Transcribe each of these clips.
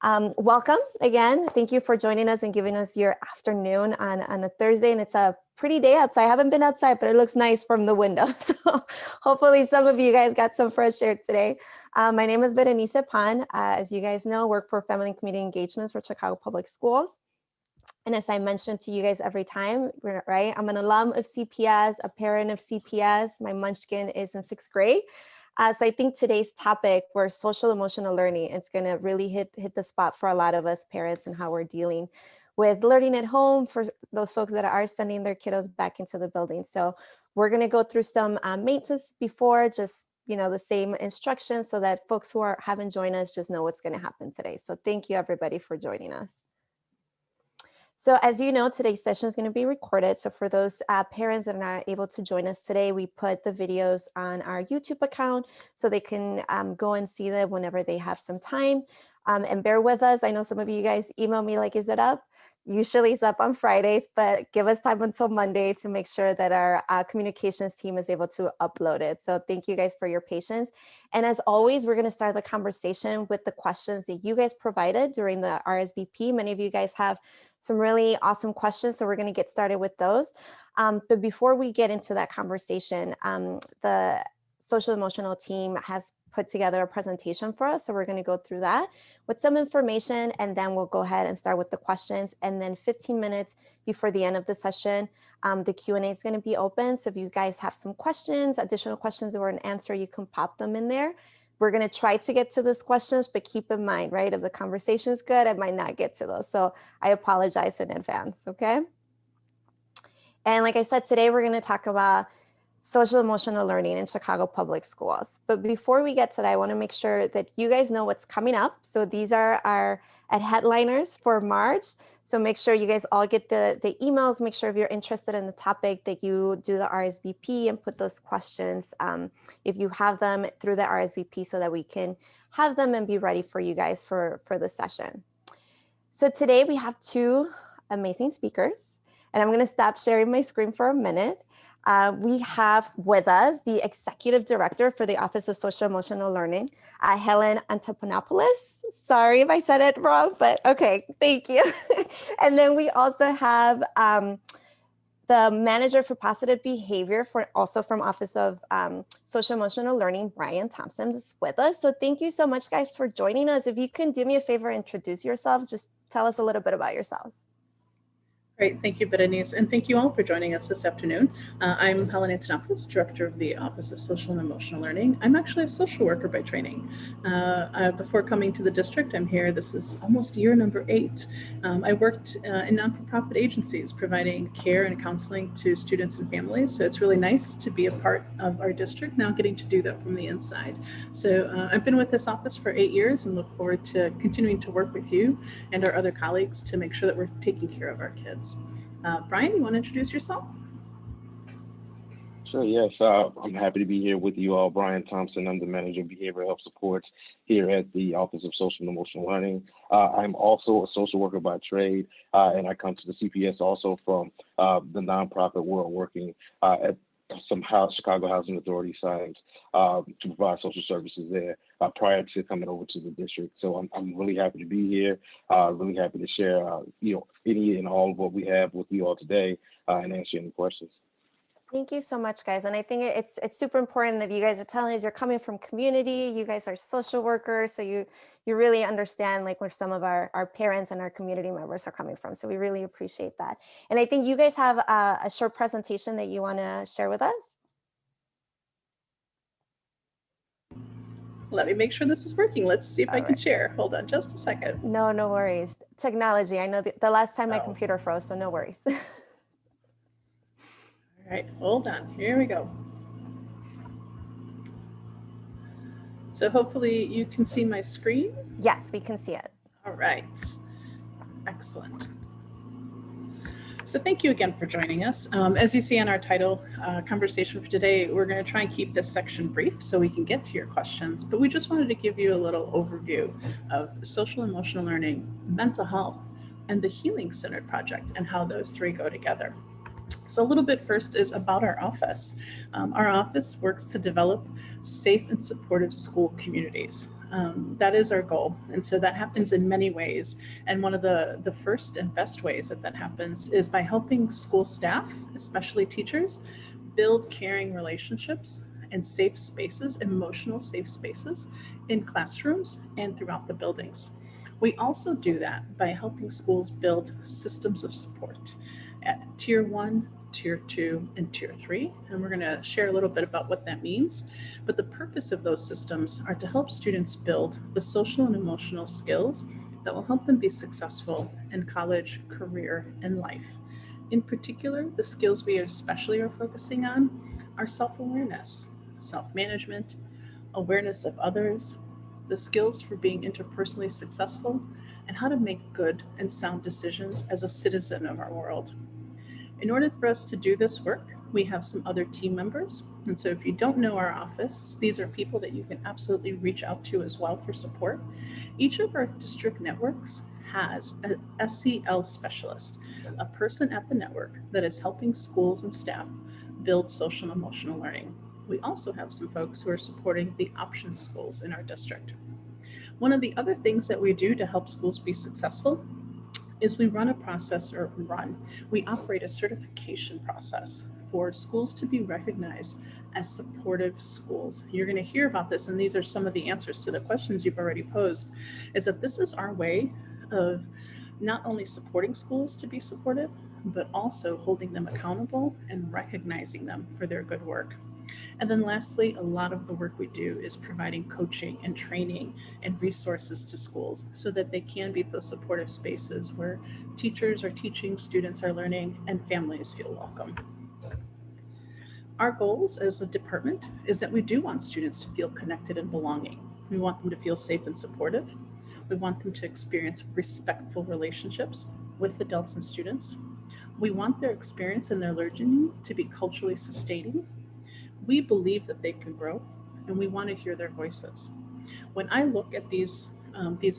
Welcome again. Thank you for joining us and giving us your afternoon on a Thursday. And it's a pretty day outside. I haven't been outside, but it looks nice from the window. So hopefully some of you guys got some fresh air today. My name is Berenice Pan. As you guys know, work for Family and Community Engagements for Chicago Public Schools. And as I mentioned to you guys every time, right? I'm an alum of CPS, a parent of CPS. My munchkin is in 6th grade. So I think today's topic for social emotional learning, it's going to really hit the spot for a lot of us parents and how we're dealing with learning at home for those folks that are sending their kiddos back into the building. So we're going to go through some maintenance before, just the same instructions so that folks who haven't joined us just know what's going to happen today. So thank you everybody for joining us. So as you know, today's session is going to be recorded. So for those parents that are not able to join us today, we put the videos on our YouTube account so they can go and see them whenever they have some time. And bear with us. I know some of you guys email me like, is it up? Usually it's up on Fridays, but give us time until Monday to make sure that our communications team is able to upload it. So thank you guys for your patience. And as always, we're going to start the conversation with the questions that you guys provided during the RSVP. Many of you guys have some really awesome questions, so we're going to get started with those. But before we get into that conversation, the social emotional team has put together a presentation for us. So we're going to go through that with some information, and then we'll go ahead and start with the questions. And then 15 minutes before the end of the session, the Q&A is going to be open. So if you guys have some questions, additional questions that weren't answered, you can pop them in there. We're going to try to get to those questions, but keep in mind, right, if the conversation is good, I might not get to those. So I apologize in advance, okay? And like I said, today we're going to talk about social emotional learning in Chicago Public Schools. But before we get to that, I want to make sure that you guys know what's coming up. So these are our headliners for March. So make sure you guys all get the emails. Make sure if you're interested in the topic that you do the RSVP and put those questions if you have them through the RSVP so that we can have them and be ready for you guys for the session. So today we have two amazing speakers, and I'm going to stop sharing my screen for a minute. We have with us the Executive Director for the Office of Social Emotional Learning, Hellen Antonopoulos. Sorry if I said it wrong, but okay, thank you. And then we also have the Manager for Positive Behavior also from Office of Social Emotional Learning, Brian Thompson, is with us. So thank you so much, guys, for joining us. If you can do me a favor, introduce yourselves, just tell us a little bit about yourselves. Great, thank you, Berenice, and thank you all for joining us this afternoon. I'm Hellen Antonopoulos, Director of the Office of Social and Emotional Learning. I'm actually a social worker by training. Before coming to the district, I'm here, this is almost year number 8. I worked in non-for-profit agencies providing care and counseling to students and families, so it's really nice to be a part of our district now, getting to do that from the inside. So I've been with this office for 8 years and look forward to continuing to work with you and our other colleagues to make sure that we're taking care of our kids. Brian, you want to introduce yourself? Sure, yes. I'm happy to be here with you all. Brian Thompson, I'm the Manager of Behavioral Health Supports here at the Office of Social and Emotional Learning. I'm also a social worker by trade, and I come to the CPS also from the nonprofit world, working at some Chicago Housing Authority sites to provide social services there prior to coming over to the district. So I'm really happy to be here, really happy to share any and all of what we have with you all today and answer any questions. Thank you so much, guys. And I think it's super important that you guys are telling us you're coming from community. You guys are social workers, so you really understand like where some of our parents and our community members are coming from. So we really appreciate that. And I think you guys have a short presentation that you want to share with us. Let me make sure this is working. Let's see if I can share. Hold on just a second. No worries. Technology. I know the last time my computer froze, so no worries. All right, hold on. Here we go. So hopefully you can see my screen. Yes, we can see it. All right. Excellent. So thank you again for joining us. As you see on our title conversation for today, we're going to try and keep this section brief so we can get to your questions, but we just wanted to give you a little overview of social emotional learning, mental health, and the Healing Centered Project and how those three go together. So a little bit first is about our office. Our office works to develop safe and supportive school communities. That is our goal. And so that happens in many ways. And one of the first and best ways that that happens is by helping school staff, especially teachers, build caring relationships and safe spaces, emotional safe spaces in classrooms and throughout the buildings. We also do that by helping schools build systems of support at tier one, tier two, and tier three. And we're going to share a little bit about what that means. But the purpose of those systems are to help students build the social and emotional skills that will help them be successful in college, career, and life. In particular, the skills we especially are focusing on are self awareness, self management, awareness of others, the skills for being interpersonally successful, and how to make good and sound decisions as a citizen of our world. In order for us to do this work, we have some other team members. And so if you don't know our office, these are people that you can absolutely reach out to as well for support. Each of our district networks has a SEL specialist, a person at the network that is helping schools and staff build social and emotional learning. We also have some folks who are supporting the option schools in our district. One of the other things that we do to help schools be successful is we run a process, or run, we operate a certification process for schools to be recognized as supportive schools. You're going to hear about this, and these are some of the answers to the questions you've already posed, is that this is our way of not only supporting schools to be supportive, but also holding them accountable and recognizing them for their good work. And then lastly, a lot of the work we do is providing coaching and training and resources to schools so that they can be the supportive spaces where teachers are teaching, students are learning, and families feel welcome. Our goals as a department is that we do want students to feel connected and belonging. We want them to feel safe and supportive. We want them to experience respectful relationships with adults and students. We want their experience and their learning to be culturally sustaining. We believe that they can grow, and we want to hear their voices. When I look at these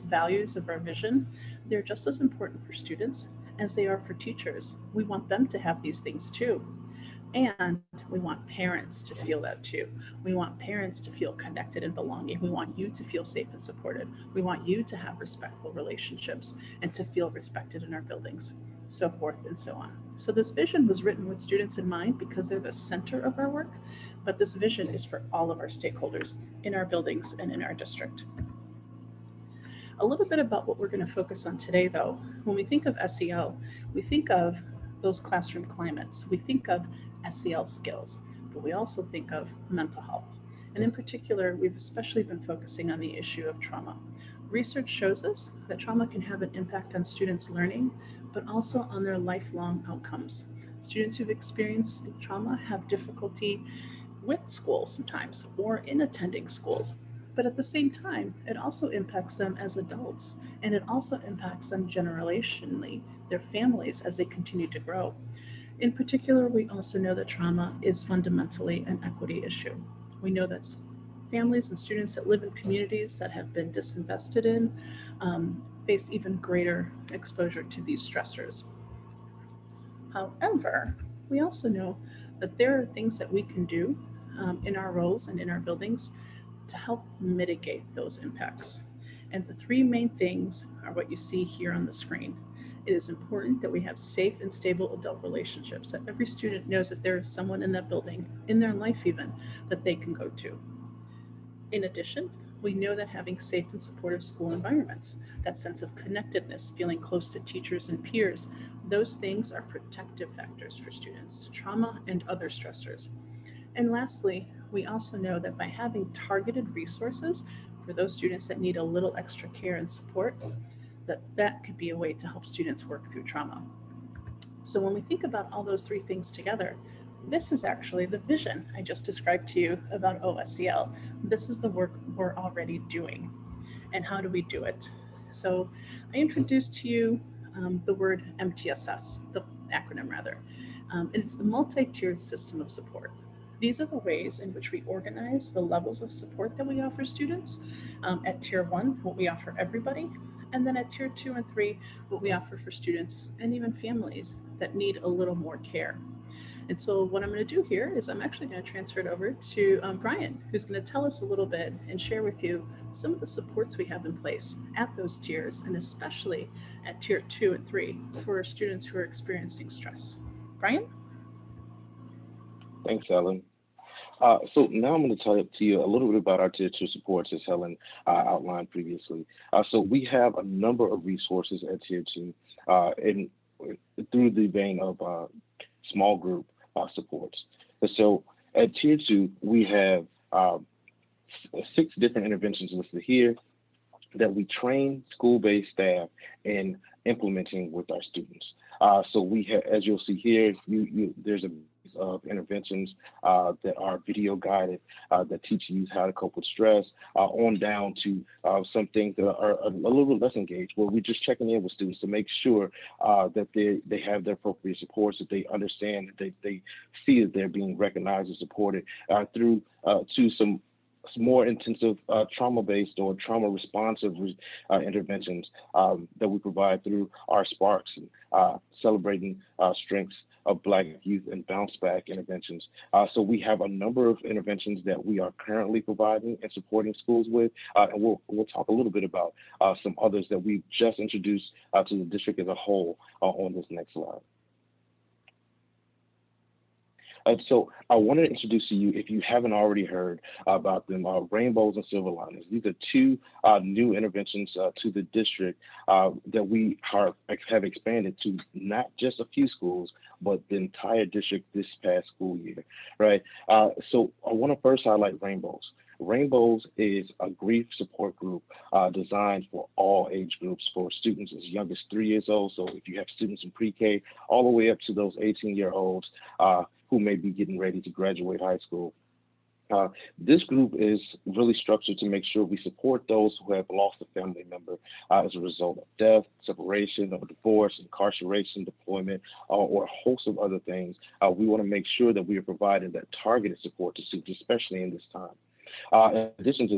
values of our vision, they're just as important for students as they are for teachers. We want them to have these things too. And we want parents to feel that too. We want parents to feel connected and belonging. We want you to feel safe and supported. We want you to have respectful relationships and to feel respected in our buildings, so forth and so on. So, this vision was written with students in mind because they're the center of our work, but this vision is for all of our stakeholders in our buildings and in our district. A little bit about what we're going to focus on today, though. When we think of SEL, we think of those classroom climates, we think of SEL skills, but we also think of mental health. And in particular, we've especially been focusing on the issue of trauma. Research shows us that trauma can have an impact on students' learning, but also on their lifelong outcomes. Students who've experienced trauma have difficulty with school sometimes or in attending schools. But at the same time, it also impacts them as adults, and it also impacts them generationally, their families, as they continue to grow. In particular, we also know that trauma is fundamentally an equity issue. We know that families and students that live in communities that have been disinvested in face even greater exposure to these stressors. However, we also know that there are things that we can do in our roles and in our buildings to help mitigate those impacts. And the three main things are what you see here on the screen. It is important that we have safe and stable adult relationships, that every student knows that there is someone in that building, in their life even, that they can go to. In addition, we know that having safe and supportive school environments, that sense of connectedness, feeling close to teachers and peers, those things are protective factors for students to trauma and other stressors. And lastly, we also know that by having targeted resources for those students that need a little extra care and support, that could be a way to help students work through trauma. So when we think about all those three things together, this is actually the vision I just described to you about OSCL. This is the work we're already doing. And how do we do it? So I introduced to you the word MTSS, the acronym rather. It's the multi-tiered system of support. These are the ways in which we organize the levels of support that we offer students. At tier one, what we offer everybody, and then at tier two and three, what we offer for students and even families that need a little more care. And so what I'm going to do here is I'm actually going to transfer it over to Brian, who's going to tell us a little bit and share with you some of the supports we have in place at those tiers, and especially at tier 2 and 3 for students who are experiencing stress. Brian? Thanks, Helen. So now I'm going to tell to you a little bit about our Tier 2 supports, as Helen outlined previously. So we have a number of resources at Tier 2 in, through the vein of small group supports. And so at Tier 2, we have 6 different interventions listed here that we train school-based staff in implementing with our students. So we have, as you'll see here, there's a of interventions that are video guided that teach you how to cope with stress, on down to some things that are a little bit less engaged, where we're just checking in with students to make sure that they have their appropriate supports, that they understand, that they see that they're being recognized and supported through to some more intensive trauma-based or trauma-responsive interventions that we provide through our Sparks, celebrating strengths of Black youth and bounce back interventions. So we have a number of interventions that we are currently providing and supporting schools with, and we'll talk a little bit about some others that we've just introduced to the district as a whole on this next slide. So I wanted to introduce to you, if you haven't already heard about them, Rainbows and Silver Linings. These are 2 new interventions to the district that we have expanded to not just a few schools, but the entire district this past school year, right? So I want to first highlight Rainbows. Rainbows is a grief support group designed for all age groups, for students as young as 3 years old. So if you have students in pre-K, all the way up to those 18-year-olds who may be getting ready to graduate high school. This group is really structured to make sure we support those who have lost a family member as a result of death, separation, or divorce, incarceration, deployment, or a host of other things. We want to make sure that we are providing that targeted support to students, especially in this time. In addition to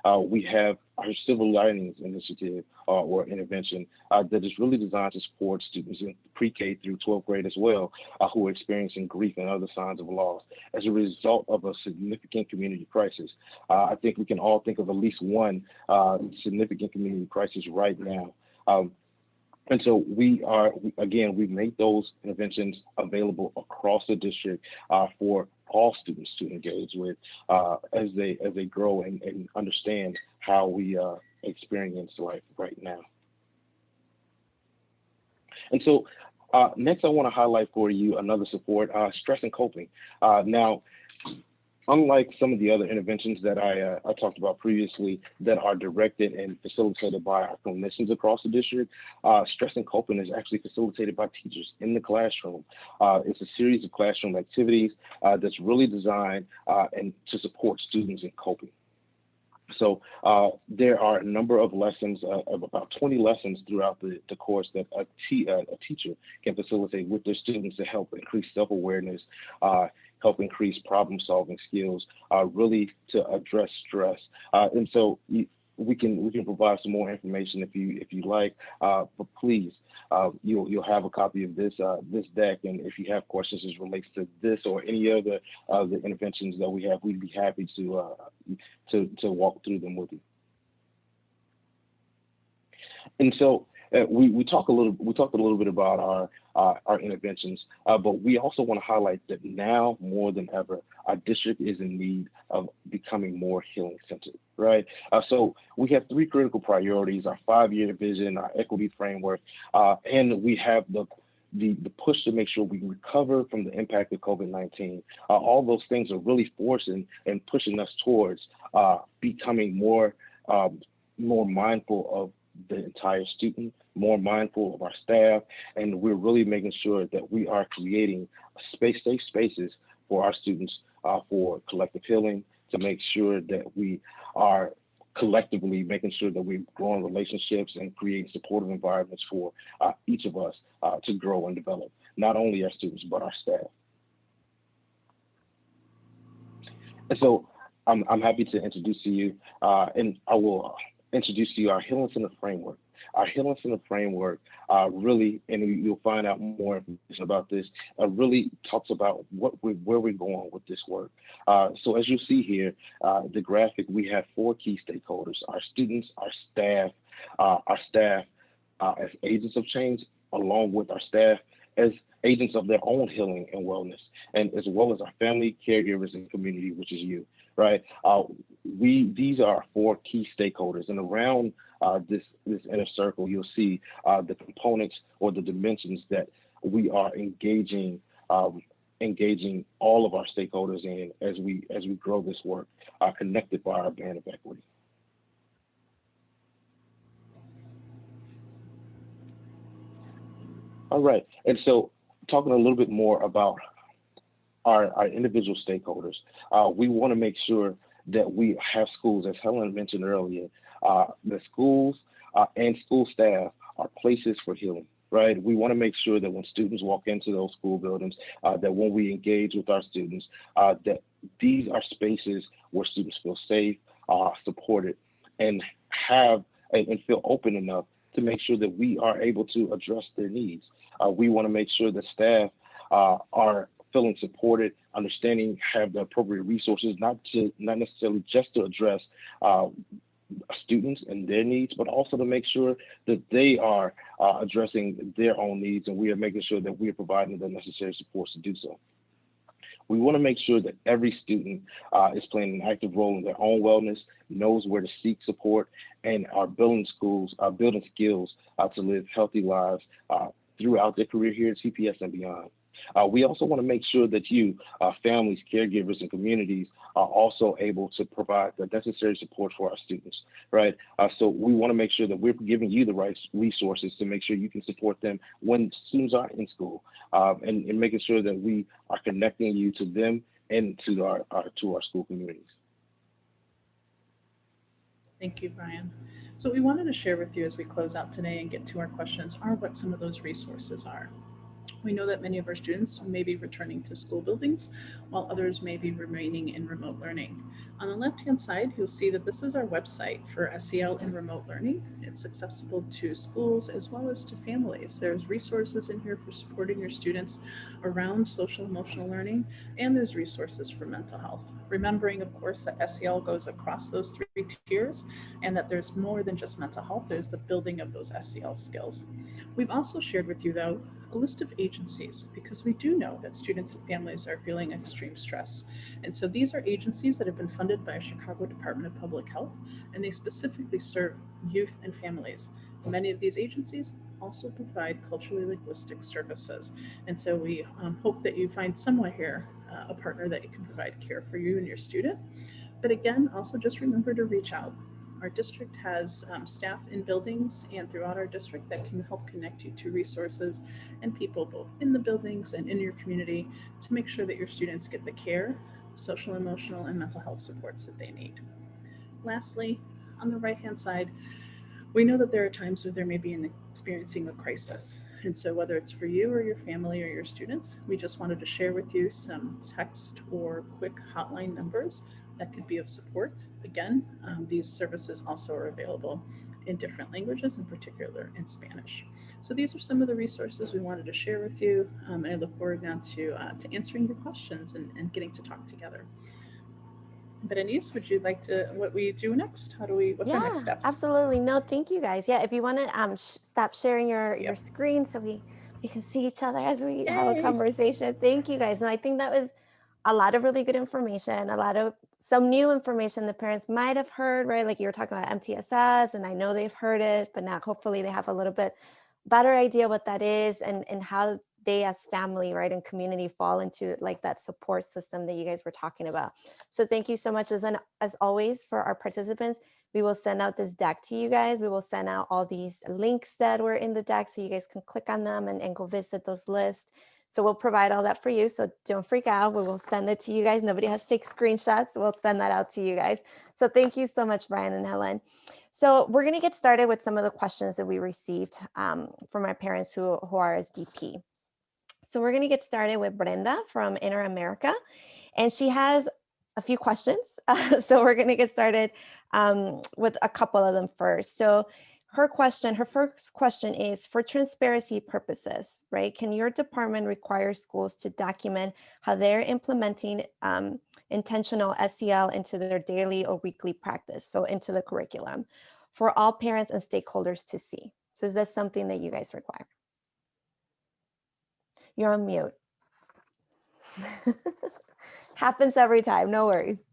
that, we have our Silver Linings initiative or intervention that is really designed to support students in pre-K through 12th grade as well, who are experiencing grief and other signs of loss as a result of a significant community crisis. I think we can all think of at least one significant community crisis right now. And so we make those interventions available across the district for all students to engage with as they grow and understand how we experience life right now. And so next I want to highlight for you another support, stress and coping. Now, unlike some of the other interventions that I talked about previously that are directed and facilitated by our clinicians across the district, stress and coping is actually facilitated by teachers in the classroom. It's a series of classroom activities that's really designed and to support students in coping. So there are a number of lessons, of about 20 lessons throughout the course that a teacher can facilitate with their students to help increase self-awareness, help increase problem-solving skills, really to address stress. And so we can provide some more information if you like, but please, you'll have a copy of this deck, and if you have questions as relates to this or any other the interventions that we have, we'd be happy to walk through them with you. And so we talked a little bit about our interventions, but we also want to highlight that now more than ever, our district is in need of becoming more healing centered, right? So we have 3 critical priorities: our 5-year vision, our equity framework, and we have the push to make sure we recover from the impact of COVID-19. All those things are really forcing and pushing us towards becoming more mindful of the entire student, more mindful of our staff, and we're really making sure that we are creating safe spaces for our students for collective healing, to make sure that we are collectively making sure that we're growing relationships and creating supportive environments for each of us to grow and develop, not only our students, but our staff. And so I'm happy to introduce to you, and I will introduce to you our Healing Center framework. Our Healing Center framework really, and you'll find out more information about this, really talks about where we're going with this work. So as you see here, the graphic, we have 4 key stakeholders: our students, our staff as agents of change, along with our staff as agents of their own healing and wellness, and as well as our family, caregivers, and community, which is you, right? These are our 4 key stakeholders, and around this inner circle, you'll see the components or the dimensions that we are engaging all of our stakeholders in as we grow this work, connected by our band of equity. All right, and so talking a little bit more about our individual stakeholders, we want to make sure that we have schools, as Helen mentioned earlier, the schools and school staff are places for healing, right? We want to make sure that when students walk into those school buildings, that when we engage with our students, that these are spaces where students feel safe, supported, and feel open enough to make sure that we are able to address their needs. We want to make sure that staff are feeling supported, understanding, have the appropriate resources, not necessarily just to address students and their needs, but also to make sure that they are addressing their own needs, and we are making sure that we are providing the necessary supports to do so. We want to make sure that every student is playing an active role in their own wellness, knows where to seek support, and are building skills to live healthy lives throughout their career here at CPS and beyond. We also want to make sure that you, families, caregivers, and communities are also able to provide the necessary support for our students, right? So we want to make sure that we're giving you the right resources to make sure you can support them when students are in school, and making sure that we are connecting you to them and to our school communities. Thank you, Brian. So what we wanted to share with you as we close out today and get to our questions are what some of those resources are. We know that many of our students may be returning to school buildings, while others may be remaining in remote learning. On the left-hand side, you'll see that this is our website for SEL in remote learning. It's accessible to schools as well as to families. There's resources in here for supporting your students around social emotional learning, and there's resources for mental health. Remembering, of course, that SEL goes across those 3 tiers, and that there's more than just mental health. There's the building of those SEL skills. We've also shared with you, though, a list of agencies, because we do know that students and families are feeling extreme stress. And so these are agencies that have been funded by Chicago Department of Public Health, and they specifically serve youth and families. Many of these agencies also provide culturally linguistic services. And so we hope that you find somewhere here a partner that can provide care for you and your student. But again, also just remember to reach out. Our district has staff in buildings and throughout our district that can help connect you to resources and people both in the buildings and in your community to make sure that your students get the care, social, emotional, and mental health supports that they need. Lastly, on the right-hand side, we know that there are times where there may be experiencing a crisis. And so whether it's for you or your family or your students, we just wanted to share with you some text or quick hotline numbers that could be of support. Again, these services also are available in different languages, in particular in Spanish. So these are some of the resources we wanted to share with you. And I look forward now to answering your questions and getting to talk together. Berenice, would you like to, what we do next? What's our next steps? Absolutely. No, thank you guys. Yeah, if you want to stop sharing your screen so we can see each other as we have a conversation. Thank you guys. And I think that was a lot of really good information, some new information the parents might have heard, right? Like you were talking about MTSS, and I know they've heard it, but now hopefully they have a little bit better idea what that is and how they as family, right, and community fall into like that support system that you guys were talking about. So thank you so much. As always, for our participants, we will send out this deck to you guys. We will send out all these links that were in the deck so you guys can click on them and go visit those lists. So we'll provide all that for you. So don't freak out. We will send it to you guys. Nobody has to take screenshots. We'll send that out to you guys. So thank you so much, Brian and Helen. So we're going to get started with some of the questions that we received from our parents who are SBP. So we're going to get started with Brenda from Inner America, and she has a few questions. So we're going to get started with a couple of them first. So her first question is, for transparency purposes, right? Can your department require schools to document how they're implementing intentional SEL into their daily or weekly practice, so into the curriculum, for all parents and stakeholders to see? So is that something that you guys require? You're on mute. Happens every time, no worries.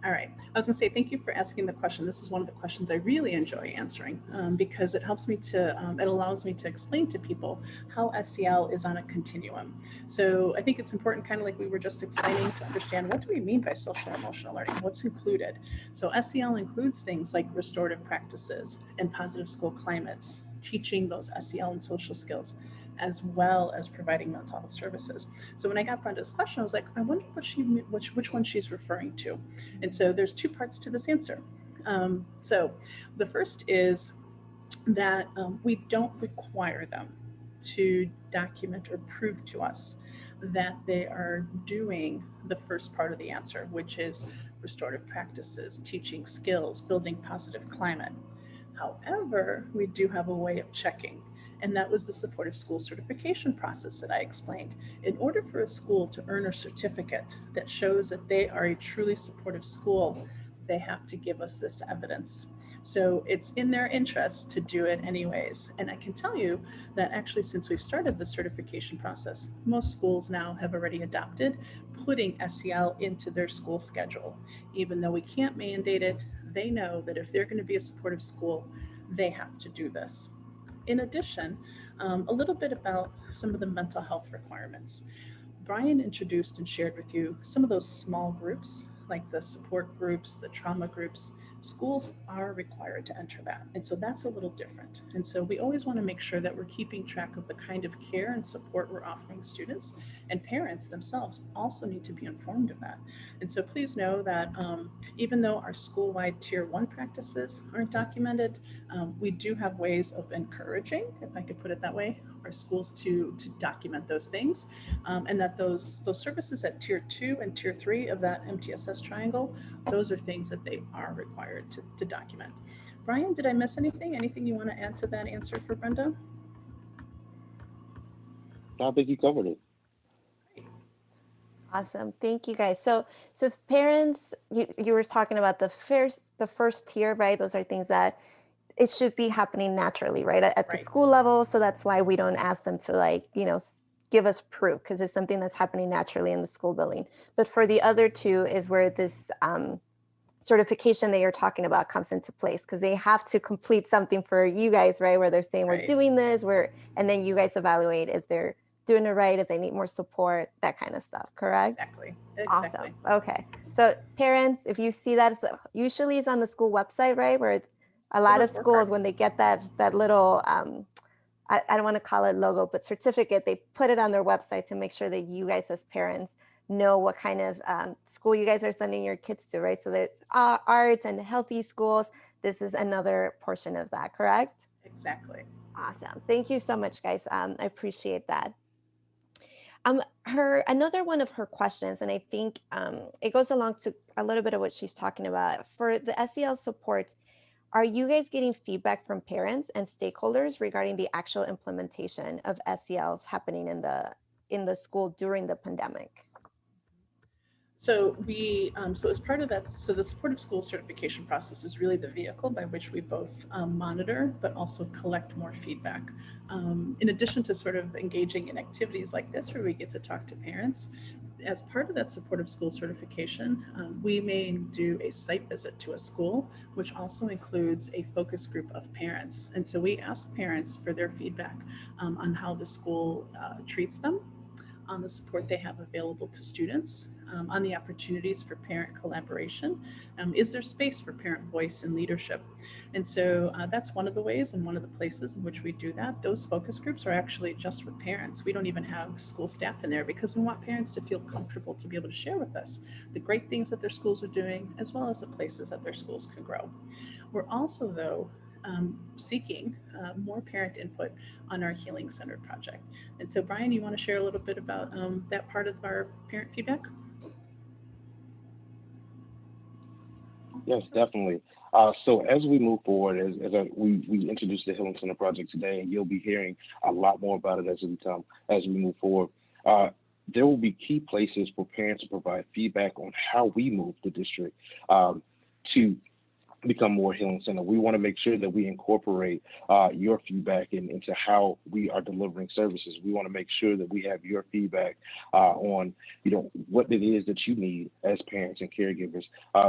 All right. I was going to say, thank you for asking the question. This is one of the questions I really enjoy answering because it helps me to, it allows me to explain to people how SEL is on a continuum. So I think it's important, kind of like we were just explaining, to understand what do we mean by social emotional learning? What's included? So SEL includes things like restorative practices and positive school climates, teaching those SEL and social skills, as well as providing mental health services. So when I got Brenda's question, I was like, I wonder which one she's referring to. And so there's two parts to this answer. So the first is that we don't require them to document or prove to us that they are doing the first part of the answer, which is restorative practices, teaching skills, building positive climate. However, we do have a way of checking, and that was the supportive school certification process that I explained. In order for a school to earn a certificate that shows that they are a truly supportive school, they have to give us this evidence. So it's in their interest to do it anyways. And I can tell you that actually, since we've started the certification process, most schools now have already adopted putting SEL into their school schedule. Even though we can't mandate it, they know that if they're going to be a supportive school, they have to do this. In addition, a little bit about some of the mental health requirements. Brian introduced and shared with you some of those small groups, like the support groups, the trauma groups. Schools are required to enter that. And so that's a little different. And so we always want to make sure that we're keeping track of the kind of care and support we're offering students, and parents themselves also need to be informed of that. And so please know that even though our school-wide tier 1 practices aren't documented, we do have ways of encouraging, if I could put it that way, our schools to document those things, and that those services at tier 2 and tier 3 of that MTSS triangle, those are things that they are required to document. Brian, did I miss anything? Anything you want to add to that answer for Brenda? I think you covered it. Awesome. Thank you guys. So if parents, you were talking about the first tier, right? Those are things that it should be happening naturally, right? At the Right. school level. So that's why we don't ask them to give us proof, because it's something that's happening naturally in the school building. But for the other two is where this certification that you're talking about comes into place, because they have to complete something for you guys, right? Where they're saying we're Right. doing this, and then you guys evaluate if they're doing it right, if they need more support, that kind of stuff, correct? Exactly. Awesome. Okay. So parents, if you see that, usually it's on the school website, right? Where a lot of schools, when they get that little, I don't want to call it logo, but certificate, they put it on their website to make sure that you guys as parents know what kind of school you guys are sending your kids to, right? So there's arts and healthy schools. This is another portion of that, correct? Exactly. Awesome. Thank you so much, guys. I appreciate that. Another one of her questions, and I think it goes along to a little bit of what she's talking about. For the SEL support, are you guys getting feedback from parents and stakeholders regarding the actual implementation of SELs happening in the school during the pandemic? So so as part of that, so the supportive school certification process is really the vehicle by which we both monitor, but also collect more feedback. In addition to sort of engaging in activities like this, where we get to talk to parents, as part of that supportive school certification, we may do a site visit to a school, which also includes a focus group of parents. And so we ask parents for their feedback on how the school treats them, on the support they have available to students, on the opportunities for parent collaboration. Is there space for parent voice and leadership? And so that's one of the ways and one of the places in which we do that. Those focus groups are actually just with parents. We don't even have school staff in there, because we want parents to feel comfortable to be able to share with us the great things that their schools are doing, as well as the places that their schools can grow. We're also, though, seeking more parent input on our Healing Center project. And so, Brian, you want to share a little bit about that part of our parent feedback? Yes, definitely. So as we move forward, we introduced the Hellen Center project today, and you'll be hearing a lot more about it as we move forward. Uh, there will be key places for parents to provide feedback on how we move the district um, to become more healing center. We want to make sure that we incorporate your feedback into how we are delivering services. We want to make sure that we have your feedback on, what it is that you need as parents and caregivers.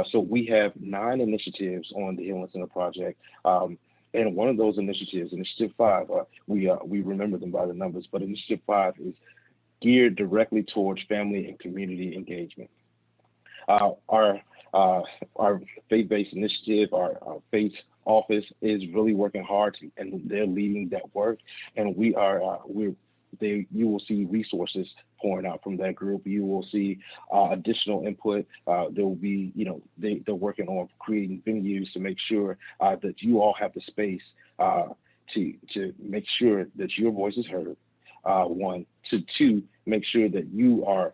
So we have 9 initiatives on the Healing Center project. And one of those initiatives, Initiative 5, we remember them by the numbers, but Initiative 5 is geared directly towards family and community engagement. Uh, our uh, our faith-based initiative, our faith office is really working hard, and they're leading that work. And you will see resources pouring out from that group. You will see additional input. There will be, they're working on creating venues to make sure that you all have the space to make sure that your voice is heard. One, to two, make sure that you are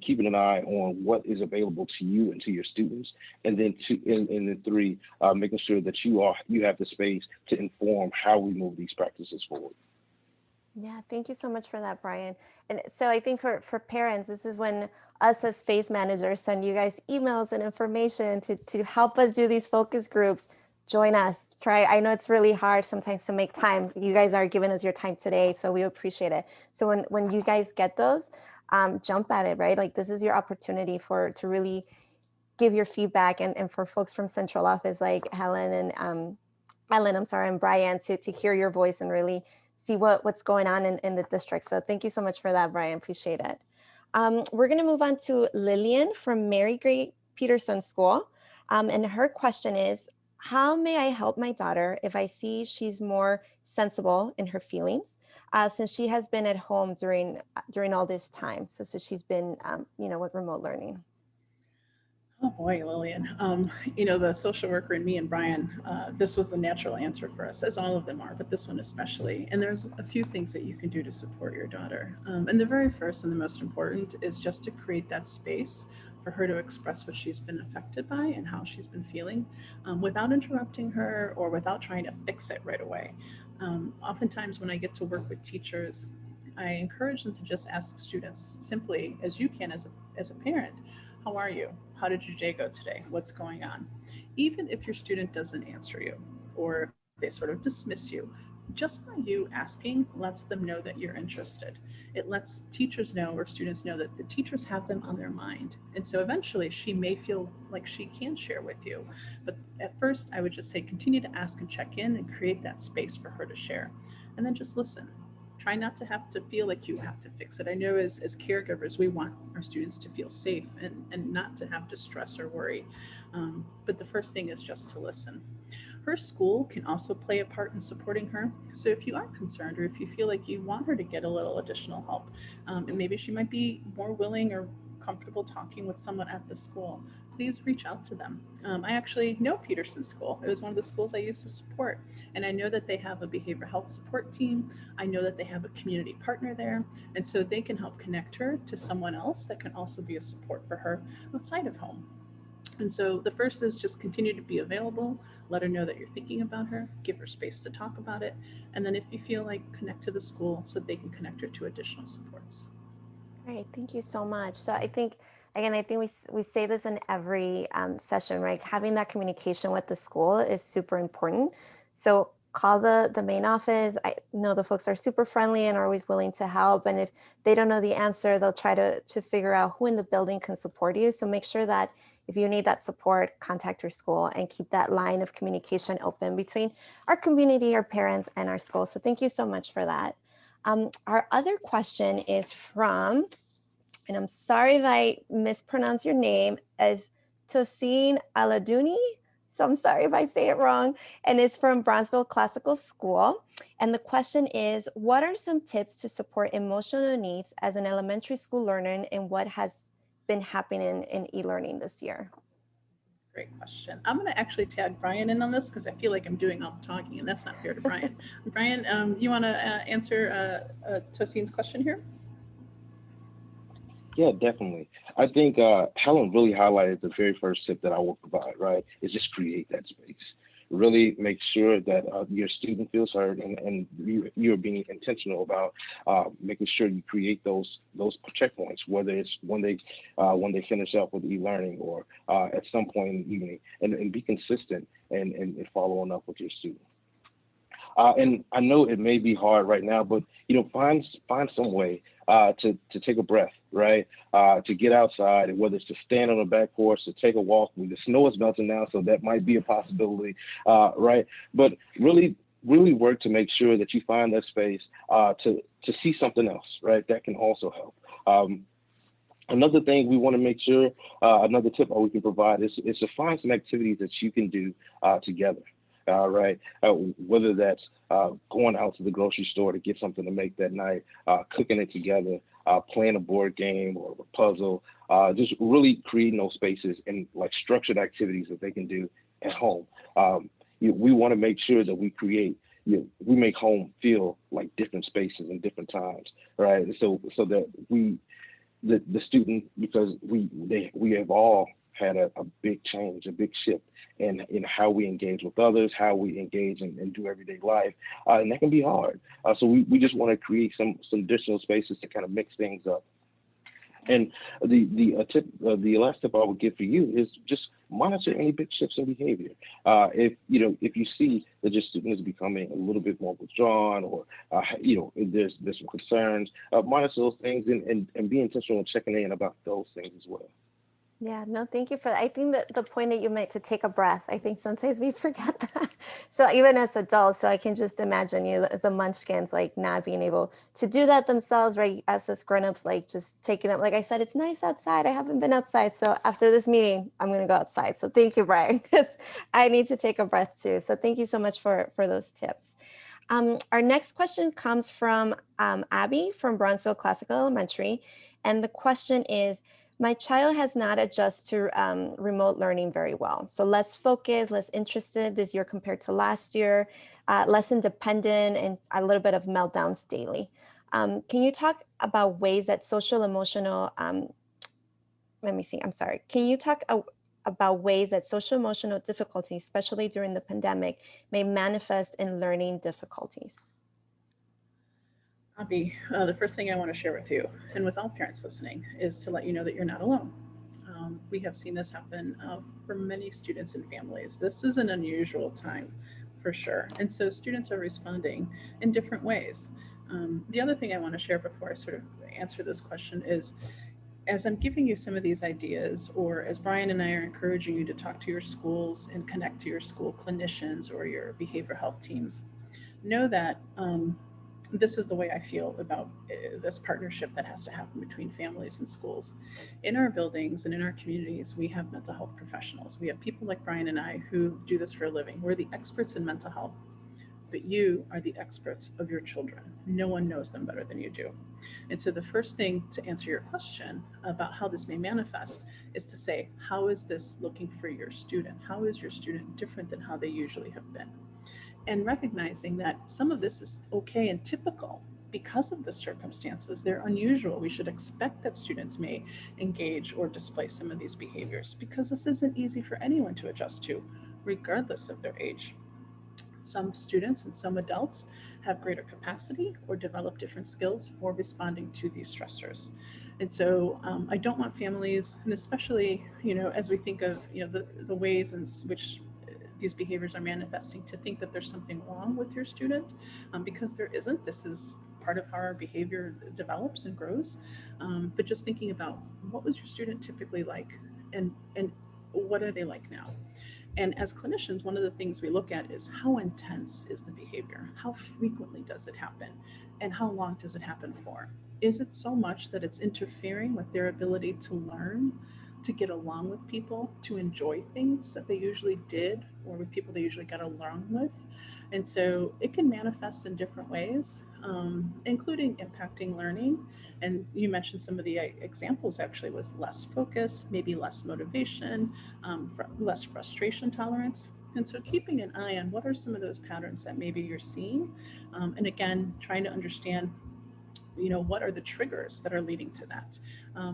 keeping an eye on what is available to you and to your students, and then and then three, making sure that you have the space to inform how we move these practices forward. Yeah, thank you so much for that, Brian. And so I think for parents, this is when us as space managers send you guys emails and information to help us do these focus groups. Join us. Try. I know it's really hard sometimes to make time. You guys are giving us your time today, so we appreciate it. So when you guys get those, jump at it, right? Like this is your opportunity to really give your feedback, and for folks from central office like Helen and Ellen, I'm sorry, and Brian to hear your voice and really see what's going on in the district. So thank you so much for that, Brian. Appreciate it. We're going to move on to Lillian from Mary Gray Peterson School. And her question is, how may I help my daughter if I see she's more sensible in her feelings since she has been at home during all this time? So she's been, with remote learning. Oh boy, Lillian. The social worker and me and Brian, this was a natural answer for us, as all of them are, but this one especially. And there's a few things that you can do to support your daughter. And the very first and the most important is just to create that space for her to express what she's been affected by and how she's been feeling without interrupting her or without trying to fix it right away. Oftentimes, when I get to work with teachers, I encourage them to just ask students simply, as you can as a parent, how are you? How did your day go today? What's going on? Even if your student doesn't answer you or if they sort of dismiss you, just by you asking lets them know that you're interested. It lets teachers know or students know that the teachers have them on their mind. And so eventually she may feel like she can share with you. But at first, I would just say continue to ask and check in and create that space for her to share. And then just listen. Try not to have to feel like you have to fix it. I know as caregivers, we want our students to feel safe and not to have to stress or worry. But the first thing is just to listen. Her school can also play a part in supporting her. So if you are concerned or if you feel like you want her to get a little additional help, and maybe she might be more willing or comfortable talking with someone at the school, please reach out to them. I actually know Peterson School. It was one of the schools I used to support. And I know that they have a behavioral health support team. I know that they have a community partner there. And so they can help connect her to someone else that can also be a support for her outside of home. And so the first is just continue to be available, let her know that you're thinking about her, give her space to talk about it. And then if you feel like, connect to the school so they can connect her to additional supports. Great, thank you so much. So I think, again, we say this in every session, right? Having that communication with the school is super important. So call the main office. I know the folks are super friendly and are always willing to help. And if they don't know the answer, they'll try to figure out who in the building can support you. So make sure that if you need that support, contact your school and keep that line of communication open between our community, our parents, and our school. So thank you so much for that. Our other question is from, and I'm sorry if I mispronounce your name, as Tosin Aladuni. So I'm sorry if I say it wrong. And it's from Brownsville Classical School. And the question is, what are some tips to support emotional needs as an elementary school learner and what has been happening in e-learning this year? Great question. I'm going to actually tag Brian in on this because I feel like I'm doing all the talking and that's not fair to Brian. Brian, you want to answer Tosin's question here? Yeah, definitely. I think Helen really highlighted the very first tip that I will provide, right? Is just create that space. Really make sure that your student feels heard, and you're being intentional about making sure you create those checkpoints, whether it's when they finish up with e-learning or at some point in the evening, and be consistent and following up with your student. And I know it may be hard right now, but find some way to take a breath, right? To get outside, and whether it's to stand on the back porch, to take a walk. The snow is melting now, so that might be a possibility, right? But really work to make sure that you find that space to see something else, right? That can also help. Another thing we want to make sure, another tip we can provide is to find some activities that you can do together. Right, whether that's going out to the grocery store to get something to make that night, cooking it together, playing a board game or a puzzle, just really creating those spaces and like structured activities that they can do at home. We want to make sure that we make home feel like different spaces and different times, right? So that the student, because we have all had a big change, a big shift in how we engage with others, how we engage and do everyday life, and that can be hard. So we just want to create some additional spaces to kind of mix things up. And the last tip I would give for you is just monitor any big shifts in behavior. If you see that your student is becoming a little bit more withdrawn, or there's some concerns, monitor those things and be intentional in checking in about those things as well. Yeah, no, thank you for that. I think that the point that you made to take a breath, I think sometimes we forget that. So even as adults, so I can just imagine the munchkins like not being able to do that themselves, right? Us grown-ups, like just taking them, like I said, it's nice outside. I haven't been outside. So after this meeting, I'm going to go outside. So thank you, Brian, because I need to take a breath too. So thank you so much for those tips. Our next question comes from Abby from Bronzeville Classical Elementary. And the question is, my child has not adjusted to remote learning very well. So less focused, less interested this year compared to last year, less independent, and a little bit of meltdowns daily. Can you talk about ways that social emotional, Can you talk about ways that social emotional difficulties, especially during the pandemic, may manifest in learning difficulties? Abby, the first thing I want to share with you, and with all parents listening, is to let you know that you're not alone. We have seen this happen for many students and families. This is an unusual time for sure. And so students are responding in different ways. The other thing I want to share before I sort of answer this question is, as I'm giving you some of these ideas, or as Brian and I are encouraging you to talk to your schools and connect to your school clinicians or your behavioral health teams, know that this is the way I feel about this partnership that has to happen between families and schools. In our buildings and in our communities, we have mental health professionals. We have people like Brian and I who do this for a living. We're the experts in mental health, but you are the experts of your children. No one knows them better than you do. And so the first thing to answer your question about how this may manifest is to say, how is this looking for your student? How is your student different than how they usually have been? And recognizing that some of this is okay and typical because of the circumstances. They're unusual. We should expect that students may engage or display some of these behaviors because this isn't easy for anyone to adjust to, regardless of their age. Some students and some adults have greater capacity or develop different skills for responding to these stressors. And so I don't want families, and especially, as we think of, the ways in which these behaviors are manifesting, to think that there's something wrong with your student, because there isn't. This is part of how our behavior develops and grows. But just thinking about, what was your student typically like, and what are they like now? And as clinicians, one of the things we look at is, how intense is the behavior? How frequently does it happen? And how long does it happen for? Is it so much that it's interfering with their ability to learn, to get along with people, to enjoy things that they usually did, or with people they usually got along with? And so it can manifest in different ways, including impacting learning. And you mentioned some of the examples actually was less focus, maybe less motivation, less frustration tolerance. And so keeping an eye on what are some of those patterns that maybe you're seeing. And again, trying to understand what are the triggers that are leading to that?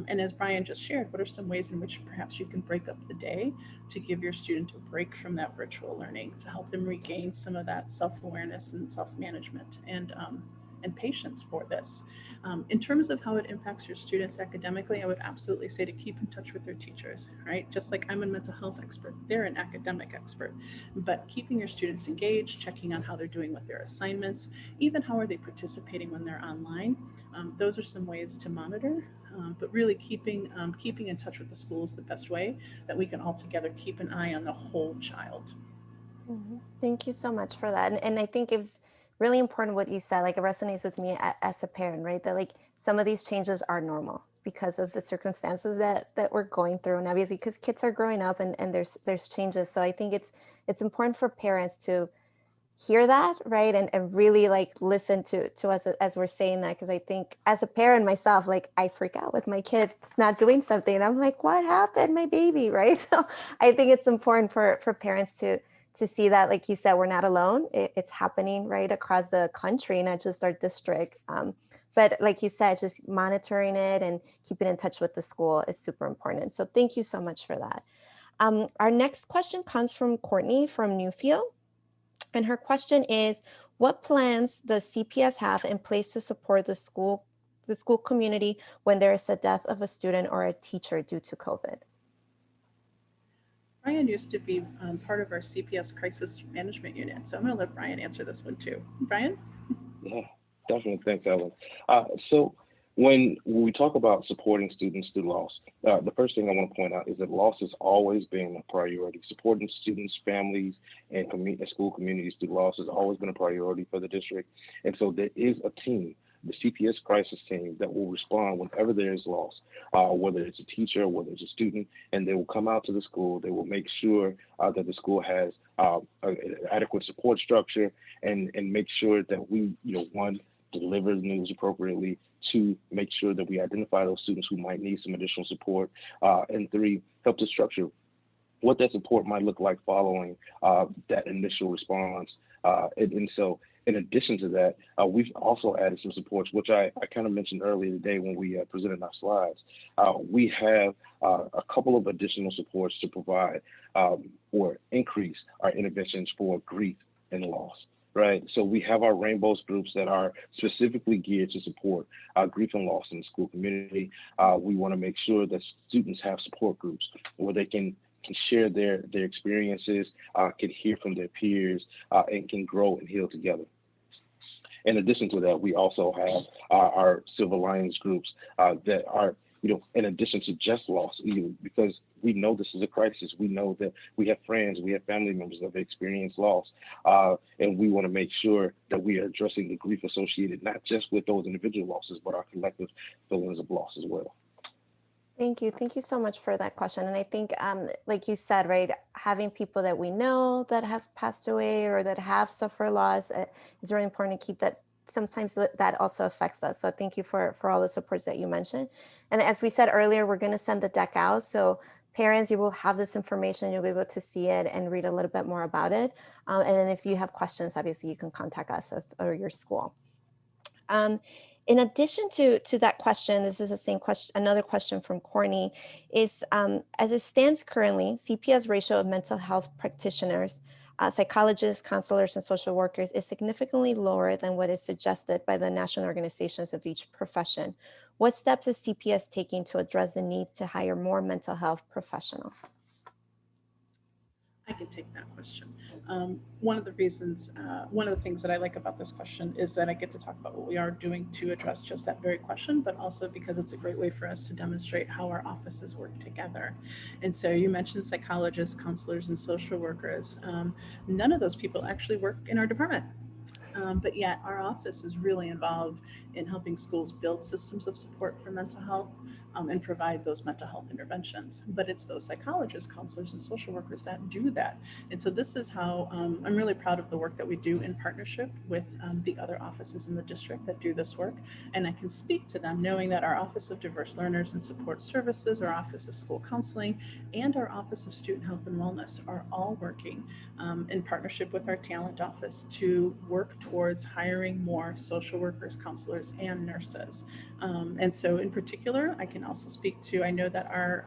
And as Brian just shared, what are some ways in which perhaps you can break up the day to give your student a break from that virtual learning to help them regain some of that self-awareness and self-management and patience for this. In terms of how it impacts your students academically, I would absolutely say to keep in touch with their teachers, right? Just like I'm a mental health expert, they're an academic expert. But keeping your students engaged, checking on how they're doing with their assignments, even how are they participating when they're online, those are some ways to monitor. But really keeping in touch with the school is the best way that we can all together keep an eye on the whole child. Thank you so much for that. And I think it was really important what you said, like it resonates with me as a parent, right? That like some of these changes are normal because of the circumstances that we're going through. And obviously because kids are growing up and there's changes. So I think it's important for parents to hear that, right? And really like listen to us as we're saying that. Cause I think as a parent myself, like I freak out with my kids not doing something. And I'm like, what happened, my baby, right? So I think it's important for parents to see that, like you said, we're not alone. It's happening right across the country, not just our district. But like you said, just monitoring it and keeping in touch with the school is super important. So thank you so much for that. Our next question comes from Courtney from Newfield. And her question is, what plans does CPS have in place to support the school community when there is a death of a student or a teacher due to COVID? Brian used to be part of our CPS crisis management unit. So I'm going to let Brian answer this one too. Brian? Yeah, definitely. Thanks, Hellen. So when we talk about supporting students through loss, the first thing I want to point out is that loss has always been a priority. Supporting students, families, and school communities through loss has always been a priority for the district. And so there is a team, the CPS crisis team, that will respond whenever there is loss, whether it's a teacher, whether it's a student, and they will come out to the school. They will make sure that the school has an adequate support structure and make sure that we, one, deliver the news appropriately, two, make sure that we identify those students who might need some additional support, and three, help to structure what that support might look like following that initial response. And so in addition to that, we've also added some supports, which I kind of mentioned earlier today when we presented our slides. We have a couple of additional supports to provide or increase our interventions for grief and loss. Right. So we have our rainbows groups that are specifically geared to support grief and loss in the school community. We want to make sure that students have support groups where they can share their experiences, can hear from their peers, and can grow and heal together. In addition to that, we also have our Silver Lions groups that are, in addition to just loss, because we know this is a crisis. We know that we have friends, we have family members that have experienced loss, and we want to make sure that we are addressing the grief associated not just with those individual losses, but our collective feelings of loss as well. Thank you. Thank you so much for that question. And I think, like you said, right, having people that we know that have passed away or that have suffered loss is really important to keep that. Sometimes that also affects us. So thank you for all the supports that you mentioned. And as we said earlier, we're going to send the deck out. So parents, you will have this information. You'll be able to see it and read a little bit more about it. And then if you have questions, obviously you can contact us or your school. In addition to that question, this is the same question, another question from Courtney, is as it stands currently, CPS ratio of mental health practitioners, psychologists, counselors, and social workers is significantly lower than what is suggested by the national organizations of each profession. What steps is CPS taking to address the need to hire more mental health professionals? I can take that question. One of the things that I like about this question is that I get to talk about what we are doing to address just that very question, but also because it's a great way for us to demonstrate how our offices work together. And so you mentioned psychologists, counselors, and social workers. None of those people actually work in our department. But yet our office is really involved in helping schools build systems of support for mental health, and provide those mental health interventions. But it's those psychologists, counselors, and social workers that do that. And so this is how I'm really proud of the work that we do in partnership with the other offices in the district that do this work. And I can speak to them knowing that our Office of Diverse Learners and Support Services, our Office of School Counseling, and our Office of Student Health and Wellness are all working in partnership with our talent office to work towards hiring more social workers, counselors, and nurses. And so in particular, I can also speak to, I know that our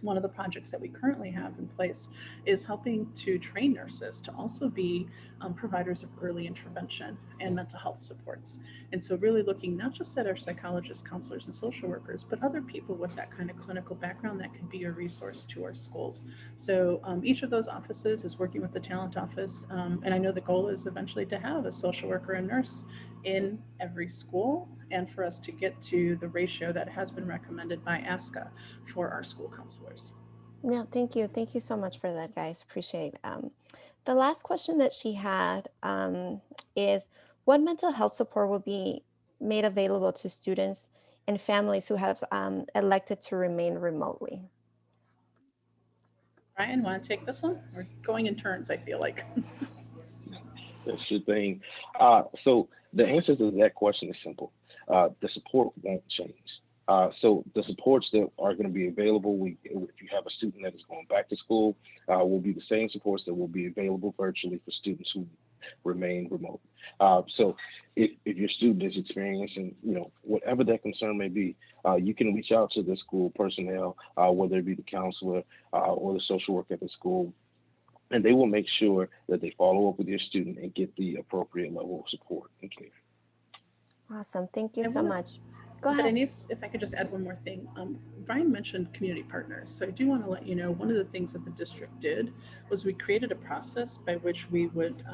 one of the projects that we currently have in place is helping to train nurses to also be providers of early intervention and mental health supports. And so really looking not just at our psychologists, counselors, and social workers, but other people with that kind of clinical background that can be a resource to our schools. So each of those offices is working with the talent office. And I know the goal is eventually to have a social worker and nurse in every school, and for us to get to the ratio that has been recommended by ASCA for our school counselors. Yeah, thank you. Thank you so much for that, guys. Appreciate. The last question that she had is, what mental health support will be made available to students and families who have elected to remain remotely? Brian, want to take this one? We're going in turns, I feel like. That's your thing. So the answer to that question is simple. The support won't change. So the supports that are going to be available, if you have a student that is going back to school, will be the same supports that will be available virtually for students who remain remote. So if your student is experiencing, whatever that concern may be, you can reach out to the school personnel, whether it be the counselor or the social worker at the school, and they will make sure that they follow up with your student and get the appropriate level of support and care. Awesome. Thank you I so wanna- much. Go But ahead. Anise, if I could just add one more thing. Brian mentioned community partners. So I do want to let you know, one of the things that the district did was we created a process by which we would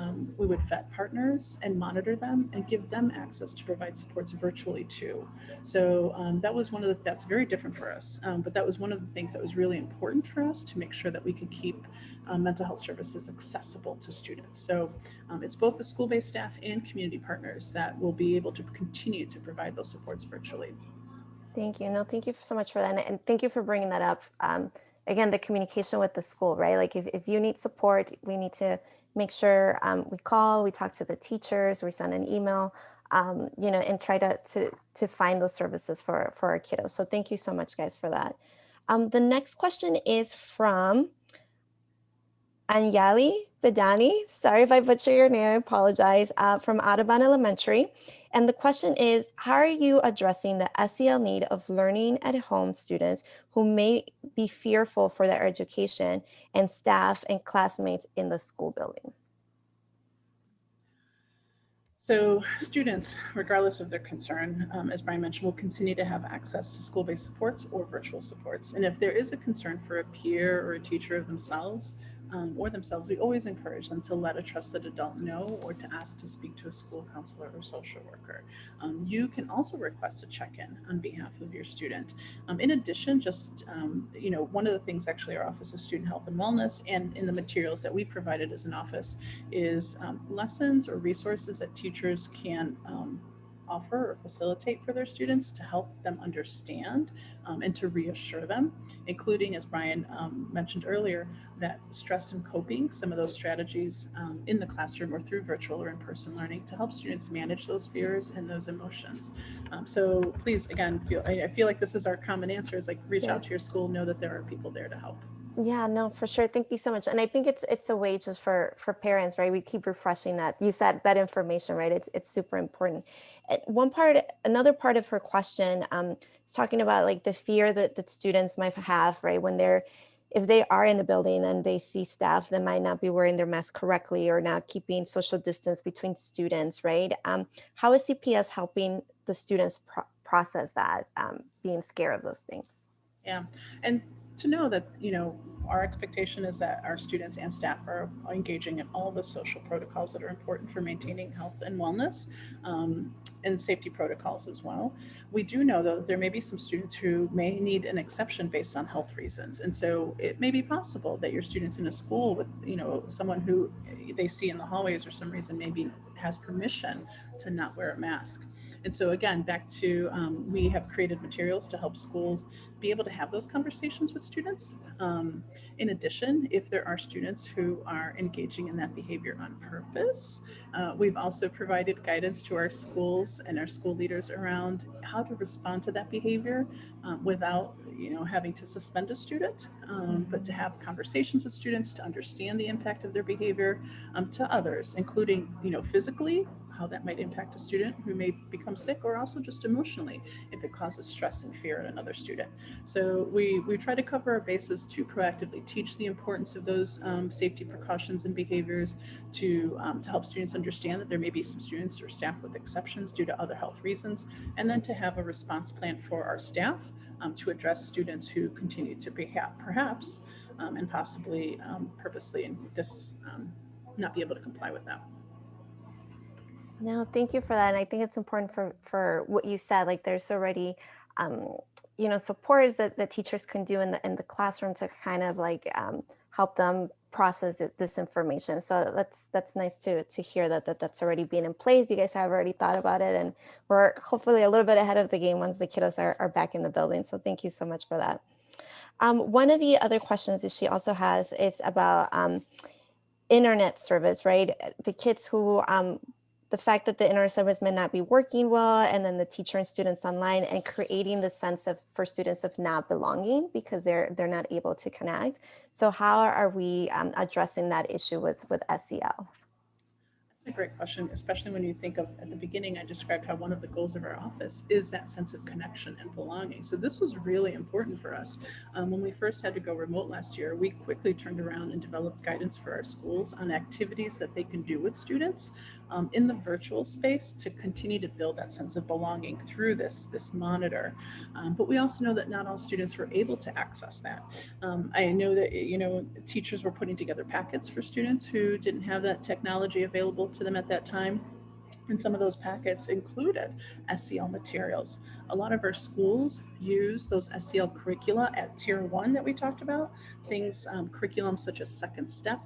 vet partners and monitor them and give them access to provide supports virtually too. So that was that's very different for us. But that was one of the things that was really important for us to make sure that we could keep mental health services accessible to students. So it's both the school-based staff and community partners that will be able to continue to provide those supports virtually. Thank you. No, thank you so much for that. And thank you for bringing that up. Again, the communication with the school, right? Like if you need support, we need to make sure we call, we talk to the teachers, we send an email, and try to find those services for our kiddos. So thank you so much, guys, for that. The next question is from Anjali Vidani. Sorry if I butcher your name, I apologize, from Audubon Elementary. And the question is, how are you addressing the SEL need of learning at home students who may be fearful for their education and staff and classmates in the school building? So students, regardless of their concern, as Brian mentioned, will continue to have access to school-based supports or virtual supports. And if there is a concern for a peer or a teacher of themselves, we always encourage them to let a trusted adult know or to ask to speak to a school counselor or social worker. You can also request a check-in on behalf of your student. In addition, one of the things actually our Office of Student Health and Wellness and in the materials that we provided as an office is lessons or resources that teachers can offer or facilitate for their students to help them understand and to reassure them, including, as Brian mentioned earlier, that stress and coping, some of those strategies in the classroom or through virtual or in-person learning to help students manage those fears and those emotions. So please, again, I feel like this is our common answer, is like reach out to your school, know that there are people there to help. Yeah, no, for sure. Thank you so much. And I think it's a way just for parents, right? We keep refreshing that. You said that information, right? It's super important. Another part of her question is talking about like the fear that students might have, right? If they are in the building and they see staff that might not be wearing their mask correctly or not keeping social distance between students, right? How is CPS helping the students process that, being scared of those things? Yeah, and to know that, our expectation is that our students and staff are engaging in all the social protocols that are important for maintaining health and wellness, and safety protocols as well. We do know, though, there may be some students who may need an exception based on health reasons. And so it may be possible that your students in a school with, someone who they see in the hallways or some reason maybe has permission to not wear a mask. And so again, back to we have created materials to help schools be able to have those conversations with students. In addition, if there are students who are engaging in that behavior on purpose, we've also provided guidance to our schools and our school leaders around how to respond to that behavior without, having to suspend a student, but to have conversations with students to understand the impact of their behavior to others, including, physically, how that might impact a student who may become sick, or also just emotionally if it causes stress and fear in another student. So we try to cover our bases to proactively teach the importance of those safety precautions and behaviors, to help students understand that there may be some students or staff with exceptions due to other health reasons, and then to have a response plan for our staff to address students who continue to perhaps and possibly purposely and not be able to comply with that. No, thank you for that. And I think it's important for what you said. Like, there's already, supports that teachers can do in the classroom to kind of like help them process this information. So that's nice to hear that's already been in place. You guys have already thought about it, and we're hopefully a little bit ahead of the game once the kiddos are back in the building. So thank you so much for that. One of the other questions that she also has is about internet service, right? The kids who, the fact that the internet service may not be working well, and then the teacher and students online, and creating the sense of for students of not belonging because they're not able to connect. So how are we addressing that issue with SEL? That's a great question, especially when you think of at the beginning, I described how one of the goals of our office is that sense of connection and belonging. So this was really important for us. When we first had to go remote last year, we quickly turned around and developed guidance for our schools on activities that they can do with students in the virtual space to continue to build that sense of belonging through this monitor. But we also know that not all students were able to access that. I know that, teachers were putting together packets for students who didn't have that technology available to them at that time. And some of those packets included SEL materials. A lot of our schools use those SEL curricula at Tier 1 that we talked about, things, curriculum such as Second Step,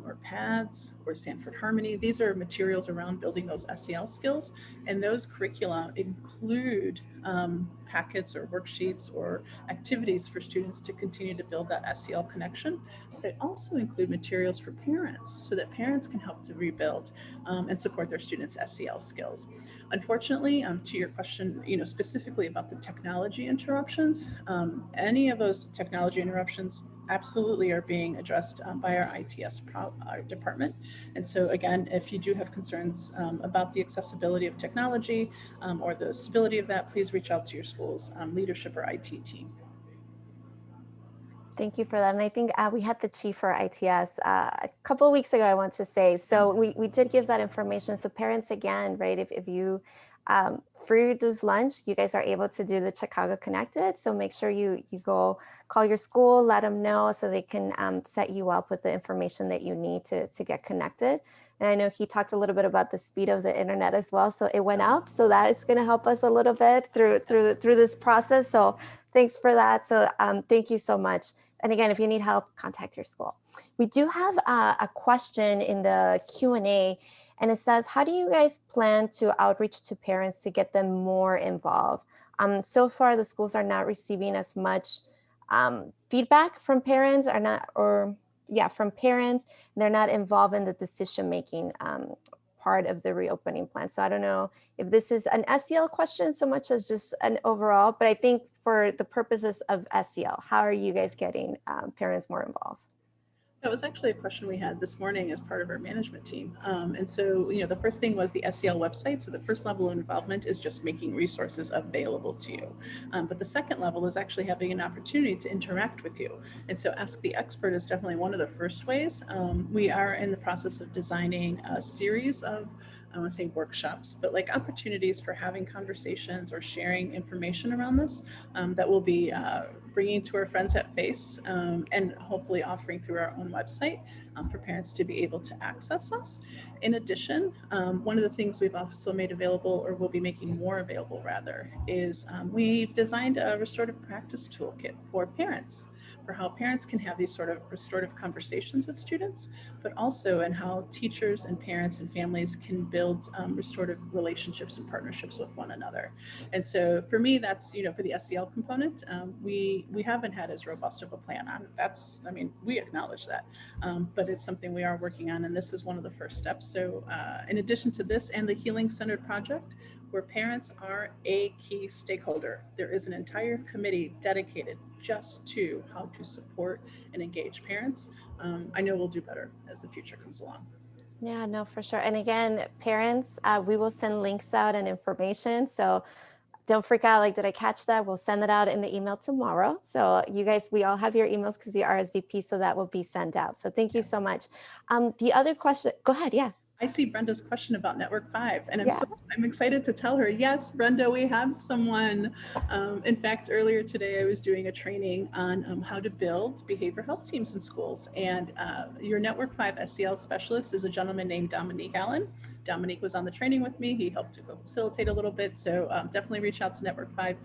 or PADS, or Sanford Harmony. These are materials around building those SEL skills, and those curricula include packets or worksheets or activities for students to continue to build that SEL connection. They also include materials for parents so that parents can help to rebuild and support their students' SEL skills. Unfortunately, to your question, specifically about the technology interruptions, any of those technology interruptions absolutely are being addressed by our ITS department. And so again, if you do have concerns about the accessibility of technology or the stability of that, please reach out to your school's leadership or IT team. Thank you for that. And I think we had the chief for ITS a couple of weeks ago, I want to say. So we did give that information. So parents, again, right, if you free reduced lunch, you guys are able to do the Chicago Connected. So make sure you go call your school, let them know so they can set you up with the information that you need to get connected. And I know he talked a little bit about the speed of the internet as well. So it went up. So that is going to help us a little bit through this process. So thanks for that. So thank you so much. And again, if you need help, contact your school. We do have a question in the Q&A, and it says, how do you guys plan to outreach to parents to get them more involved? So far, the schools are not receiving as much feedback from parents, from parents. They're not involved in the decision-making part of the reopening plan. So I don't know if this is an SEL question so much as just an overall, but I think for the purposes of SEL, how are you guys getting parents more involved? That was actually a question we had this morning as part of our management team. And so, the first thing was the SEL website. So the first level of involvement is just making resources available to you. But the second level is actually having an opportunity to interact with you. And so Ask the Expert is definitely one of the first ways. We are in the process of designing a series of, I want to say workshops, but like opportunities for having conversations or sharing information around this that we'll be bringing to our friends at FACE and hopefully offering through our own website for parents to be able to access us. In addition, one of the things we've also made available, or will be making more available rather, is we've designed a restorative practice toolkit for parents for how parents can have these sort of restorative conversations with students, but also in how teachers and parents and families can build restorative relationships and partnerships with one another. And so for me, that's, for the SEL component, we haven't had as robust of a plan on. We acknowledge that, but it's something we are working on, and this is one of the first steps. So in addition to this and the Healing Centered Project, where parents are a key stakeholder, there is an entire committee dedicated just to how to support and engage parents. I know we'll do better as the future comes along. Yeah, no, for sure. And again, parents, we will send links out and information. So don't freak out. Like, did I catch that? We'll send it out in the email tomorrow. So you guys, we all have your emails because you RSVP, so that will be sent out. So thank you so much. The other question, go ahead. Yeah. I see Brenda's question about Network 5, and Yeah. I'm excited to tell her, yes, Brenda, we have someone. In fact, earlier today, I was doing a training on how to build behavioral health teams in schools, and your Network 5 SEL specialist is a gentleman named Hellen. Dominique was on the training with me. He helped to facilitate a little bit, so definitely reach out to Network 5.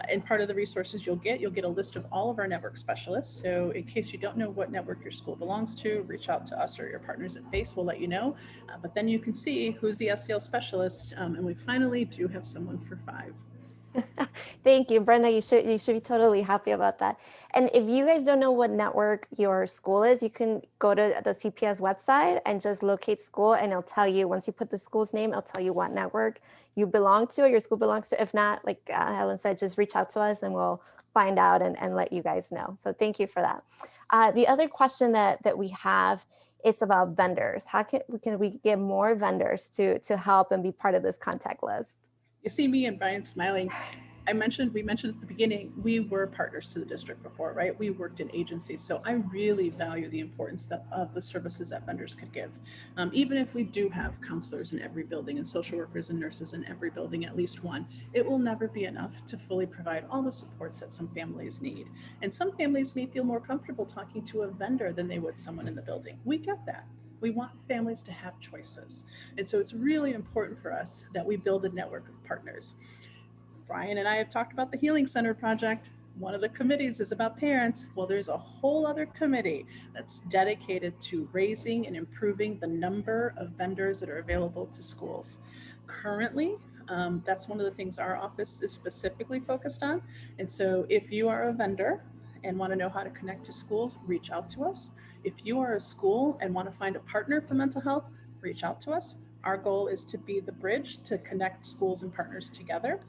And part of the resources you'll get a list of all of our network specialists. So in case you don't know what network your school belongs to, reach out to us or your partners at FACE. We'll let you know. But then you can see who's the SEL specialist, and we finally do have someone for 5. Thank you, Brenda. You should be totally happy about that. And if you guys don't know what network your school is, you can go to the CPS website and just locate school, and it'll tell you, once you put the school's name, it'll tell you what network you belong to or your school belongs to. If not, like Hellen said, just reach out to us and we'll find out and let you guys know. So thank you for that. The other question that we have is about vendors. How can we get more vendors to help and be part of this contact list? You see me and Brian smiling. We mentioned at the beginning, we were partners to the district before, right? We worked in agencies. So I really value the importance of the services that vendors could give. Even if we do have counselors in every building and social workers and nurses in every building, at least one, it will never be enough to fully provide all the supports that some families need. And some families may feel more comfortable talking to a vendor than they would someone in the building. We get that. We want families to have choices. And so it's really important for us that we build a network of partners. Brian and I have talked about the Healing Center project. One of the committees is about parents. Well, there's a whole other committee that's dedicated to raising and improving the number of vendors that are available to schools. Currently, that's one of the things our office is specifically focused on. And so if you are a vendor and want to know how to connect to schools, reach out to us. If you are a school and want to find a partner for mental health, reach out to us. Our goal is to be the bridge to connect schools and partners together.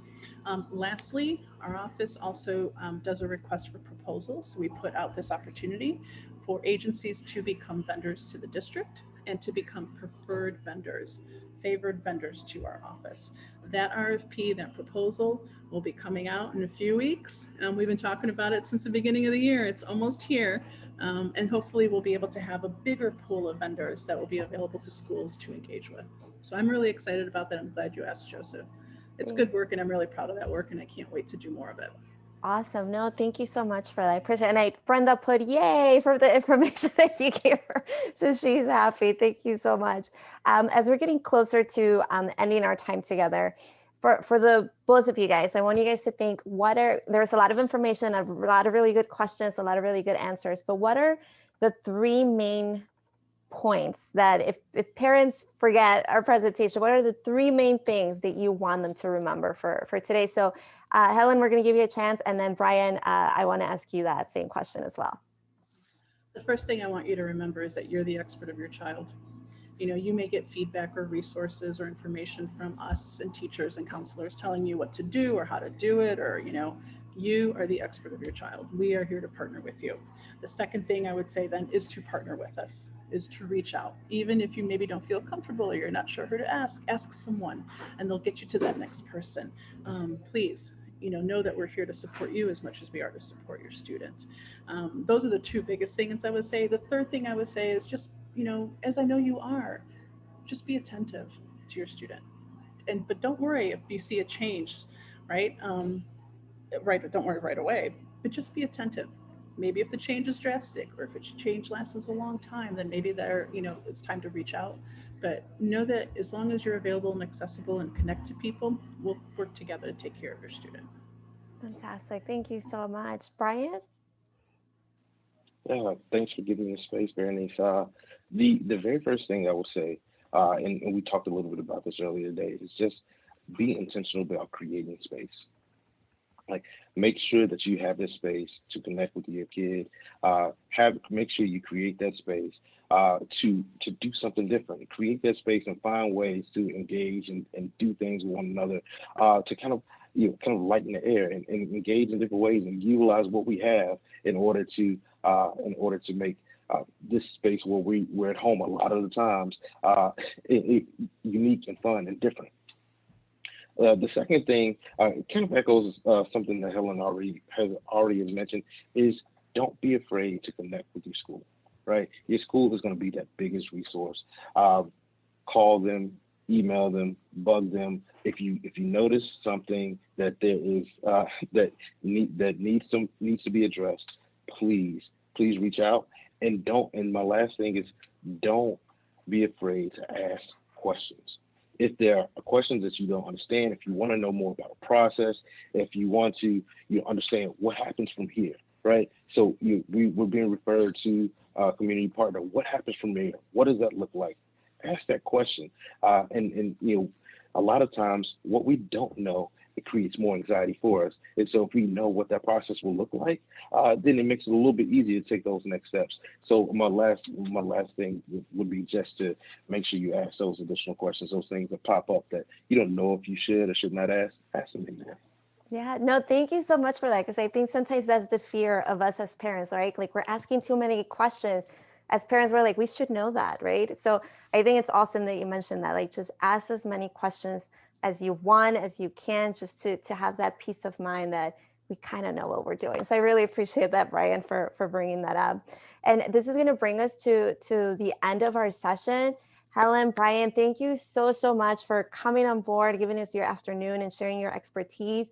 Lastly, our office also does a request for proposals. We put out this opportunity for agencies to become vendors to the district and to become preferred vendors, favored vendors to our office. That RFP, that proposal, will be coming out in a few weeks. We've been talking about it since the beginning of the year. It's almost here. And hopefully we'll be able to have a bigger pool of vendors that will be available to schools to engage with. So I'm really excited about that. I'm glad you asked, Joseph. It's good work, and I'm really proud of that work, and I can't wait to do more of it. Awesome. No, thank you so much for that. I appreciate it. And Brenda put yay for the information that you gave her. So she's happy. Thank you so much. As we're getting closer to ending our time together, for the both of you guys, I want you guys to think, there's a lot of information, a lot of really good questions, a lot of really good answers, but what are the 3 main points that if parents forget our presentation, what are the 3 main things that you want them to remember for today? So Hellen, we're going to give you a chance. And then Brian, I want to ask you that same question as well. The first thing I want you to remember is that you're the expert of your child. You may get feedback or resources or information from us and teachers and counselors telling you what to do or how to do it, or, you are the expert of your child. We are here to partner with you. The second thing I would say then is to partner with us, is to reach out. Even if you maybe don't feel comfortable or you're not sure who to ask someone, and they'll get you to that next person. Please, know that we're here to support you as much as we are to support your student. Those are the 2 biggest things I would say. The third thing I would say is just, as I know you are, just be attentive to your student. But don't worry if you see a change, right? But don't worry right away, but just be attentive. Maybe if the change is drastic, or if the change lasts a long time, then maybe it's time to reach out. But know that as long as you're available and accessible and connect to people, we'll work together to take care of your student. Fantastic. Thank you so much. Brian? Yeah, thanks for giving me the space, Bernice. The very first thing I would say, and we talked a little bit about this earlier today, is just be intentional about creating space. Like, make sure that you have this space to connect with your kid. Have Make sure you create that space to do something different. Create that space and find ways to engage and do things with one another, to kind of kind of lighten the air and engage in different ways and utilize what we have in order to make this space where we're at home a lot of the times unique and fun and different. The second thing kind of echoes something that Helen already has mentioned is don't be afraid to connect with your school. Right, your school is going to be that biggest resource. Call them, email them, bug them. If you notice something that there is that needs to be addressed, please reach out and don't. And my last thing is don't be afraid to ask questions. If there are questions that you don't understand, if you want to know more about a process, if you want to understand what happens from here, right? So we're being referred to a community partner. What happens from there? What does that look like? Ask that question. And a lot of times what we don't know, it creates more anxiety for us. And so if we know what that process will look like, then it makes it a little bit easier to take those next steps. So my last thing would be just to make sure you ask those additional questions, those things that pop up that you don't know if you should or should not ask them anyway. Yeah, no, thank you so much for that. Because I think sometimes that's the fear of us as parents, right? Like we're asking too many questions. As parents, we're like, we should know that, right? So I think it's awesome that you mentioned that. Like just ask as many questions as you want, as you can, just to have that peace of mind that we kind of know what we're doing. So I really appreciate that, Brian, for bringing that up. And this is going to bring us to the end of our session. Hellen, Brian, thank you so much for coming on board, giving us your afternoon and sharing your expertise.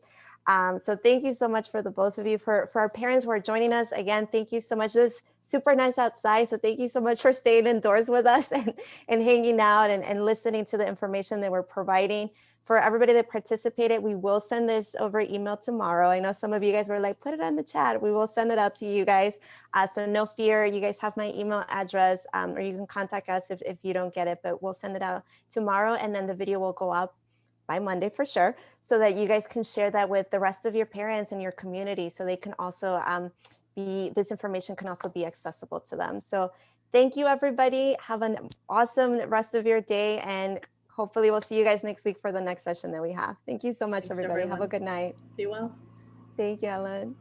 So thank you so much for the both of you. For our parents who are joining us, again, thank you so much. It's super nice outside. So thank you so much for staying indoors with us and hanging out and listening to the information that we're providing. For everybody that participated, we will send this over email tomorrow. I know some of you guys were like, put it on the chat. We will send it out to you guys. So no fear, you guys have my email address, or you can contact us if you don't get it, but we'll send it out tomorrow. And then the video will go up by Monday for sure, so that you guys can share that with the rest of your parents and your community, so they can also this information can also be accessible to them. So thank you, everybody. Have an awesome rest of your day, and hopefully we'll see you guys next week for the next session that we have. Thank you so much, Thanks, everybody. everyone. Have a good night. Be well. Thank you, Ellen.